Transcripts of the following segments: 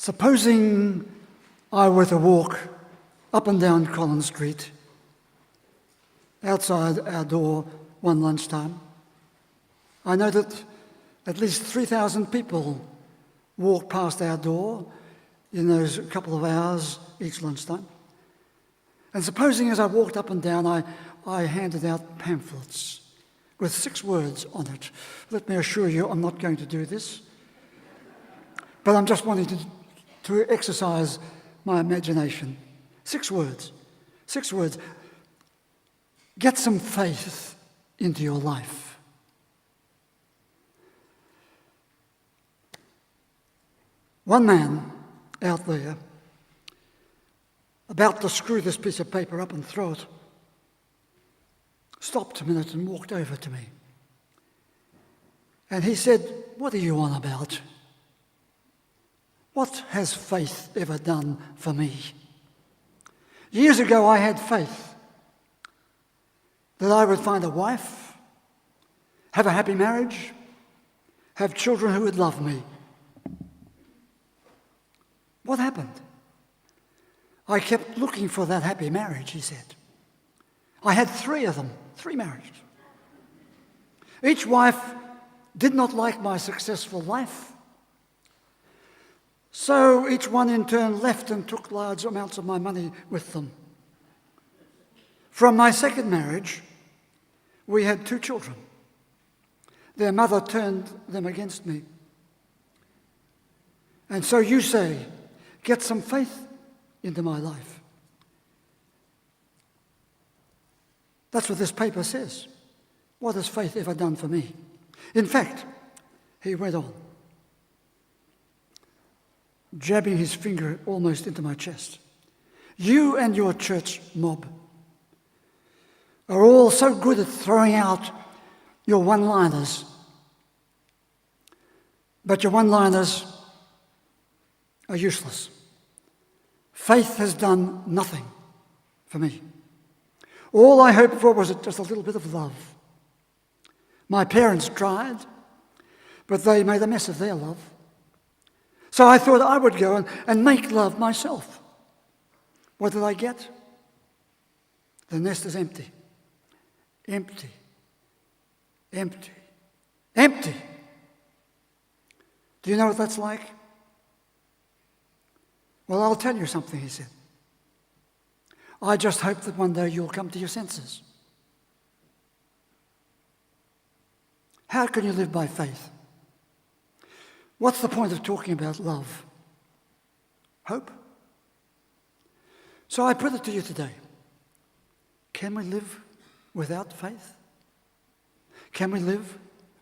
Supposing I were to walk up and down Collins Street, outside our door one lunchtime, I know that at least 3,000 people walk past our door in those couple of hours each lunchtime. And supposing as I walked up and down, I handed out pamphlets with 6 words on it. Let me assure you, I'm not going to do this. But I'm just wanting to exercise my imagination. 6 words. 6 words. Get some faith into your life. One man out there, about to screw this piece of paper up and throw it, stopped a minute and walked over to me. And he said, "What are you on about? What has faith ever done for me? Years ago I had faith that I would find a wife, have a happy marriage, have children who would love me. What happened? I kept looking for that happy marriage," he said. "I had 3 of them, 3 marriages. Each wife did not like my successful life. So each one in turn left and took large amounts of my money with them. From my second marriage, we had 2 children. Their mother turned them against me. And so you say, get some faith into my life." That's what this paper says. What has faith ever done for me? In fact, he went on, jabbing his finger almost into my chest. "You and your church mob are all so good at throwing out your one-liners. But your one-liners are useless. Faith has done nothing for me. All I hoped for was just a little bit of love. My parents tried, but they made a mess of their love. So I thought I would go and make love myself. What did I get? The nest is empty. Empty. Empty. Empty. Do you know what that's like? Well, I'll tell you something," he said. "I just hope that one day you'll come to your senses. How can you live by faith? What's the point of talking about love? Hope? So I put it to you today. Can we live without faith? Can we live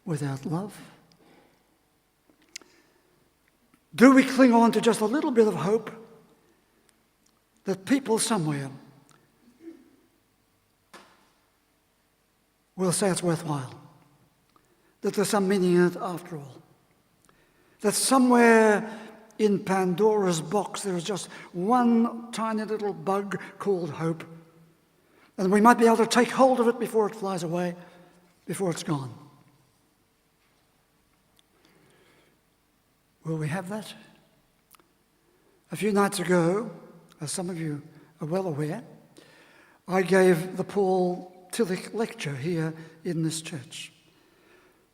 without love? Do we cling on to just a little bit of hope that people somewhere will say it's worthwhile, that there's some meaning in it after all, that somewhere in Pandora's box there is just one tiny little bug called hope, and we might be able to take hold of it before it flies away, before it's gone? Will we have that? A few nights ago, as some of you are well aware, I gave the Paul Tillich lecture here in this church.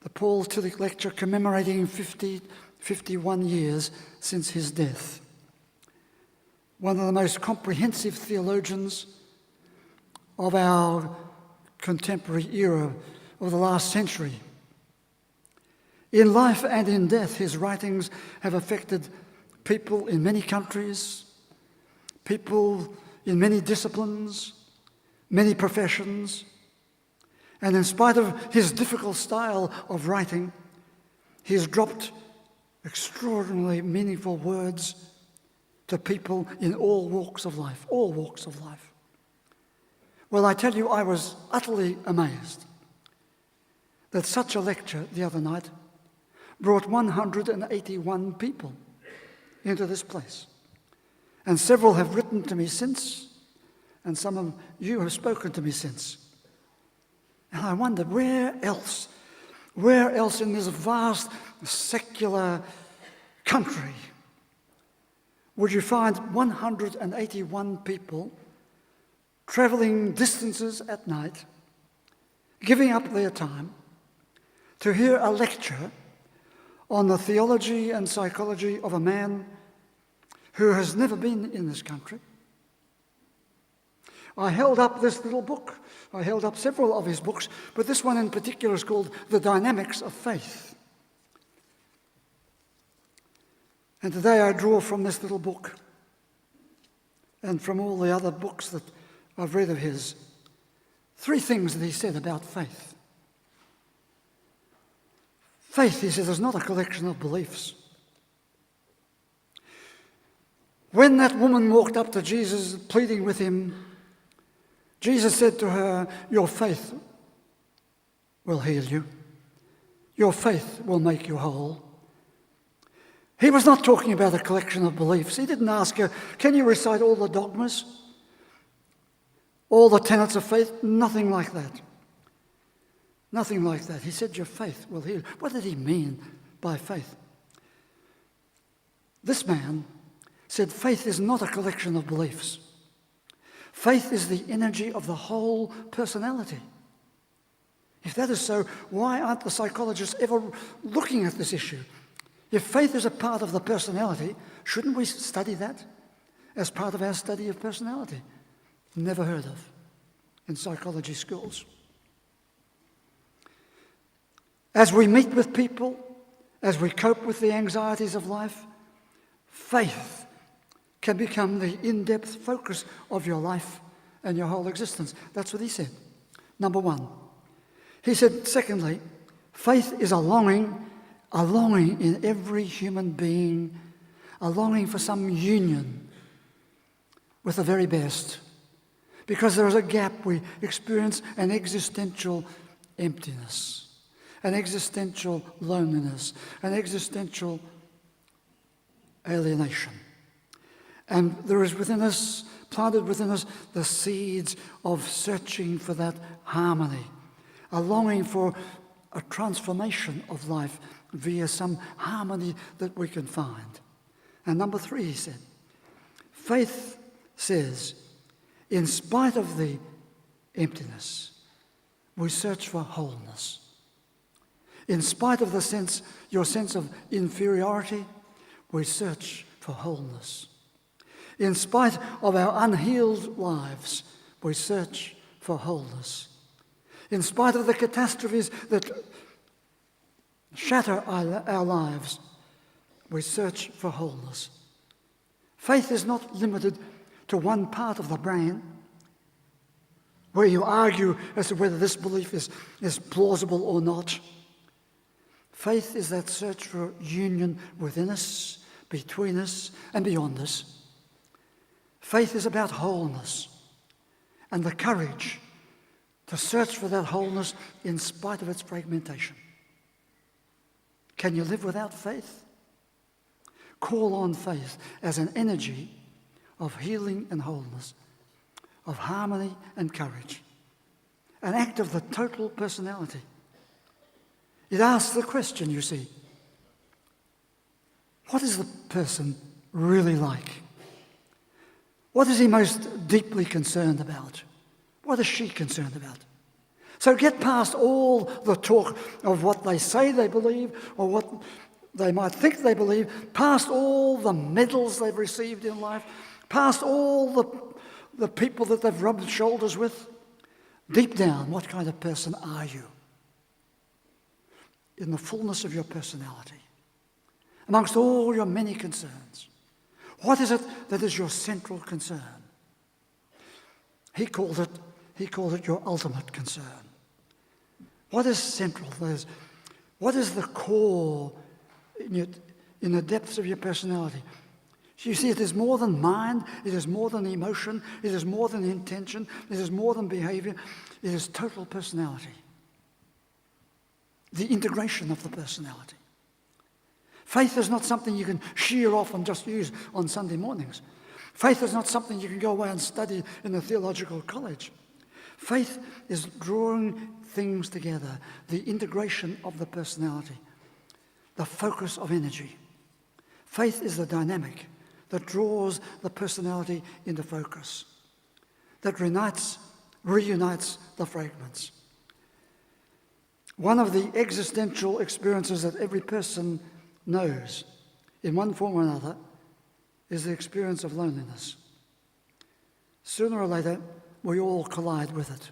The Paul Tillich lecture commemorating 51 years since his death. One of the most comprehensive theologians of our contemporary era, of the last century. In life and in death, his writings have affected people in many countries, people in many disciplines, many professions. And in spite of his difficult style of writing, he has dropped extraordinarily meaningful words to people in all walks of life, all walks of life. Well, I tell you, I was utterly amazed that such a lecture the other night brought 181 people into this place. And several have written to me since, and some of you have spoken to me since. And I wonder, where else in this vast secular country would you find 181 people travelling distances at night, giving up their time to hear a lecture on the theology and psychology of a man who has never been in this country. I held up this little book. I held up several of his books, but this one in particular is called The Dynamics of Faith. And today I draw from this little book and from all the other books that I've read of his, 3 things that he said about faith. Faith, he says, is not a collection of beliefs. When that woman walked up to Jesus pleading with him, Jesus said to her, "Your faith will heal you. Your faith will make you whole." He was not talking about a collection of beliefs. He didn't ask her, "Can you recite all the dogmas? All the tenets of faith?" Nothing like that. Nothing like that. He said, "Your faith will heal." What did he mean by faith? This man said faith is not a collection of beliefs. Faith is the energy of the whole personality. If that is so, why aren't the psychologists ever looking at this issue? If faith is a part of the personality, shouldn't we study that as part of our study of personality? Never heard of in psychology schools. As we meet with people, as we cope with the anxieties of life, faith can become the in-depth focus of your life and your whole existence. That's what he said. Number 1. He said, secondly, faith is a longing in every human being, a longing for some union with the very best. Because there is a gap, we experience an existential emptiness, an existential loneliness, an existential alienation. And there is within us, planted within us, the seeds of searching for that harmony, a longing for a transformation of life via some harmony that we can find. And number 3, he said, faith says, in spite of the emptiness, we search for wholeness. In spite of your sense of inferiority, we search for wholeness. In spite of our unhealed lives, we search for wholeness. In spite of the catastrophes that shatter our lives, we search for wholeness. Faith is not limited to one part of the brain where you argue as to whether this belief is plausible or not. Faith is that search for union within us, between us, and beyond us. Faith is about wholeness and the courage to search for that wholeness in spite of its fragmentation. Can you live without faith? Call on faith as an energy of healing and wholeness, of harmony and courage, an act of the total personality. It asks the question, you see, what is the person really like? What is he most deeply concerned about? What is she concerned about? So get past all the talk of what they say they believe or what they might think they believe, past all the medals they've received in life, past all the people that they've rubbed shoulders with. Deep down, what kind of person are you? In the fullness of your personality, amongst all your many concerns, what is it that is your central concern? He called it your ultimate concern. What is central? What is the core in the depths of your personality? You see, it is more than mind, it is more than emotion, it is more than intention, it is more than behavior, it is total personality. The integration of the personality. Faith is not something you can shear off and just use on Sunday mornings. Faith is not something you can go away and study in a theological college. Faith is drawing things together, the integration of the personality, the focus of energy. Faith is the dynamic that draws the personality into focus, that reunites the fragments. One of the existential experiences that every person knows, in one form or another, is the experience of loneliness. Sooner or later, we all collide with it.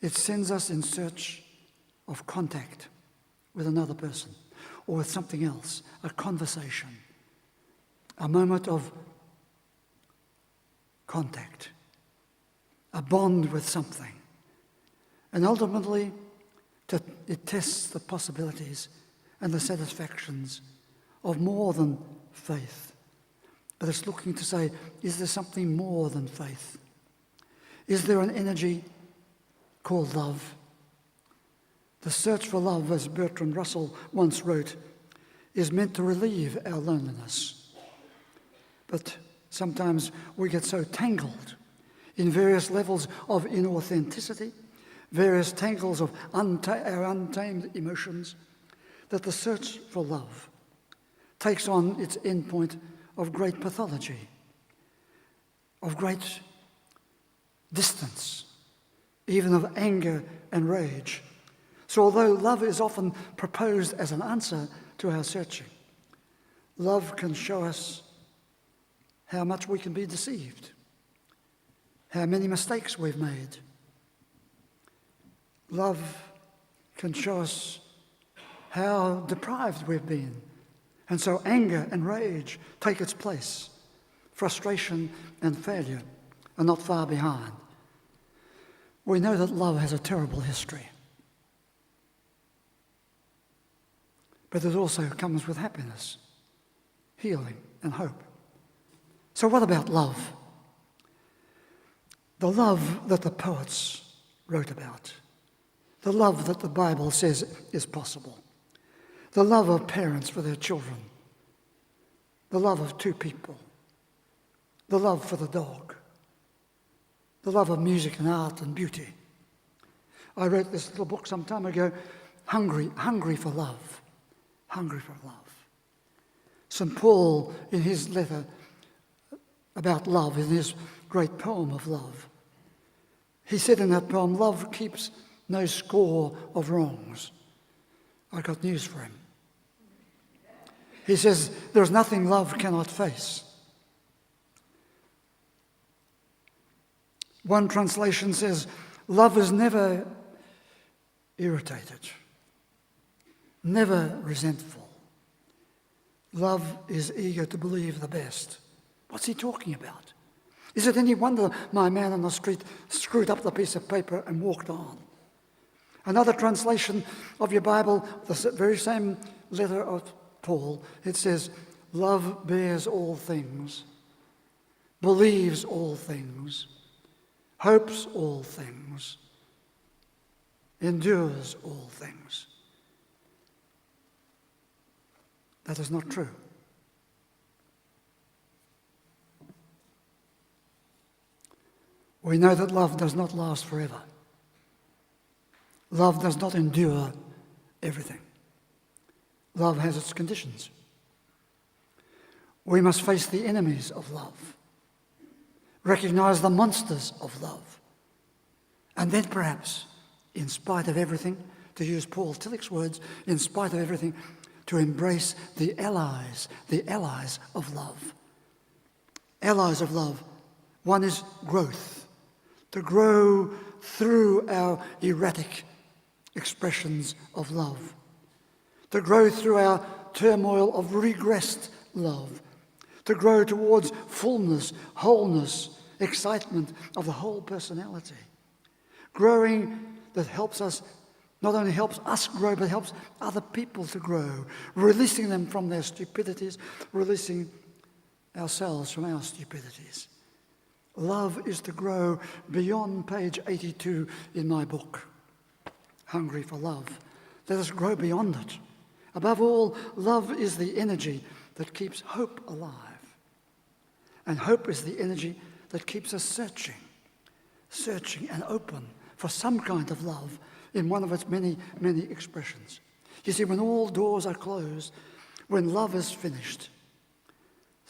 It sends us in search of contact with another person or with something else, a conversation, a moment of contact, a bond with something. And ultimately, it tests the possibilities and the satisfactions of more than faith. But it's looking to say, is there something more than faith? Is there an energy called love? The search for love, as Bertrand Russell once wrote, is meant to relieve our loneliness. But sometimes we get so tangled in various levels of inauthenticity, various tangles of our untamed emotions, that the search for love takes on its endpoint of great pathology, of great distance, even of anger and rage. So although love is often proposed as an answer to our searching, love can show us how much we can be deceived, how many mistakes we've made. Love can show us how deprived we've been. And so anger and rage take its place. Frustration and failure are not far behind. We know that love has a terrible history. But it also comes with happiness, healing, and hope. So what about love? The love that the poets wrote about. The love that the Bible says is possible. The love of parents for their children. The love of two people. The love for the dog. The love of music and art and beauty. I wrote this little book some time ago, Hungry for Love. Hungry for love. St. Paul, in his letter about love, in his great poem of love, he said in that poem, love keeps no score of wrongs. I got news for him. He says, there's nothing love cannot face. One translation says, love is never irritated, never resentful. Love is eager to believe the best. What's he talking about? Is it any wonder my man on the street screwed up the piece of paper and walked on? Another translation of your Bible, the very same letter of Paul, it says, love bears all things, believes all things, hopes all things, endures all things. That is not true. We know that love does not last forever. Love does not endure everything. Love has its conditions. We must face the enemies of love, recognize the monsters of love, and then perhaps, in spite of everything, to use Paul Tillich's words, in spite of everything, to embrace the allies of love. Allies of love. One is growth, to grow through our erratic expressions of love, to grow through our turmoil of regressed love, to grow towards fullness, wholeness, excitement of the whole personality. Growing that helps us, not only helps us grow, but helps other people to grow, releasing them from their stupidities, releasing ourselves from our stupidities. Love is to grow beyond page 82 in my book, Hungry for Love. Let us grow beyond it. Above all, love is the energy that keeps hope alive. And hope is the energy that keeps us searching and open for some kind of love in one of its many, many expressions. You see, when all doors are closed, when love is finished,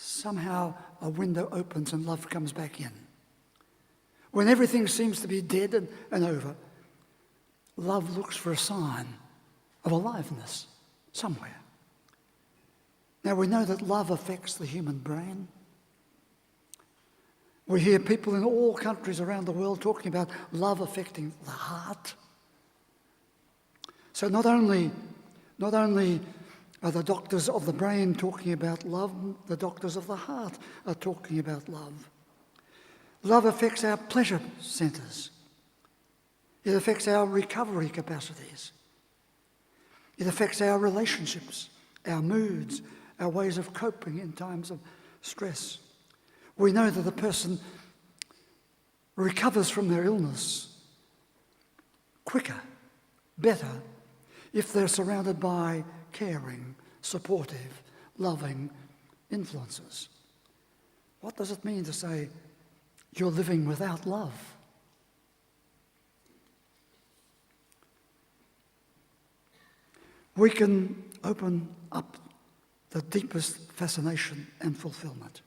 somehow a window opens and love comes back in. When everything seems to be dead and over, love looks for a sign of aliveness somewhere. Now, we know that love affects the human brain. We hear people in all countries around the world talking about love affecting the heart. So not only are the doctors of the brain talking about love, the doctors of the heart are talking about love. Love affects our pleasure centres. It affects our recovery capacities. It affects our relationships, our moods, our ways of coping in times of stress. We know that the person recovers from their illness quicker, better, if they're surrounded by caring, supportive, loving influences. What does it mean to say you're living without love? We can open up the deepest fascination and fulfillment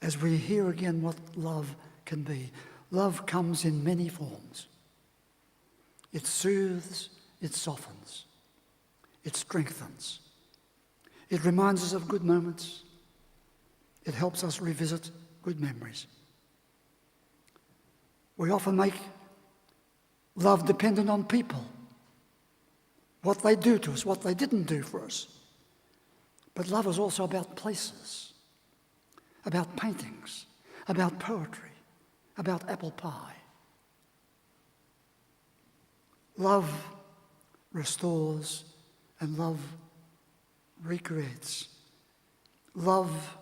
as we hear again what love can be. Love comes in many forms. It soothes, it softens, it strengthens. It reminds us of good moments. It helps us revisit good memories. We often make love dependent on people, what they do to us, what they didn't do for us. But love is also about places, about paintings, about poetry, about apple pie. Love restores and love recreates. Love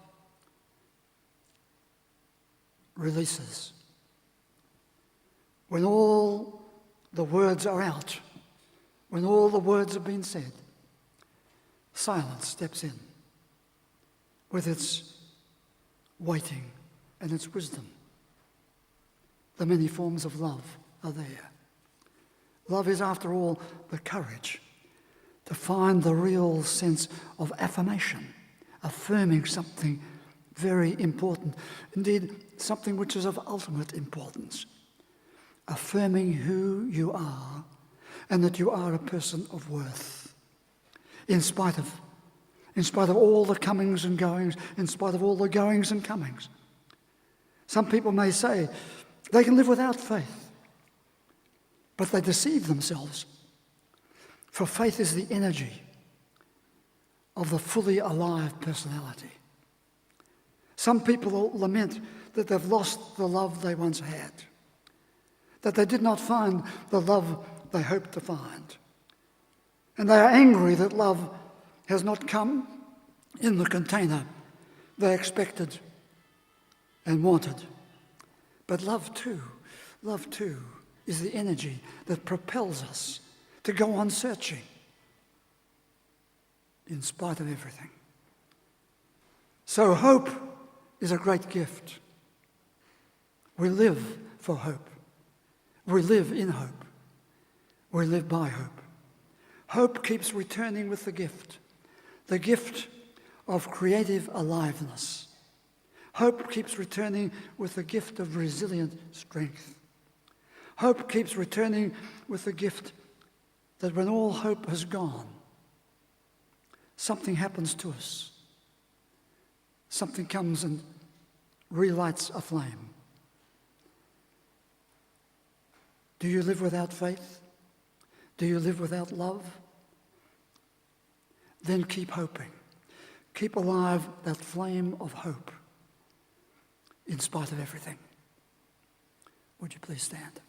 releases. When all the words are out, when all the words have been said, silence steps in with its waiting and its wisdom. The many forms of love are there. Love is, after all, the courage to find the real sense of affirmation, affirming something very important, indeed something which is of ultimate importance, affirming who you are and that you are a person of worth, in spite of all the comings and goings, in spite of all the goings and comings. Some people may say they can live without faith, but they deceive themselves. For faith is the energy of the fully alive personality. Some people lament that they've lost the love they once had, that they did not find the love they hoped to find. And they are angry that love has not come in the container they expected and wanted. But love too is the energy that propels us to go on searching in spite of everything. So hope is a great gift. We live for hope. We live in hope. We live by hope. Hope keeps returning with the gift of creative aliveness. Hope keeps returning with the gift of resilient strength. Hope keeps returning with the gift that when all hope has gone, something happens to us. Something comes and relights a flame. Do you live without faith? Do you live without love? Then keep hoping. Keep alive that flame of hope in spite of everything. Would you please stand?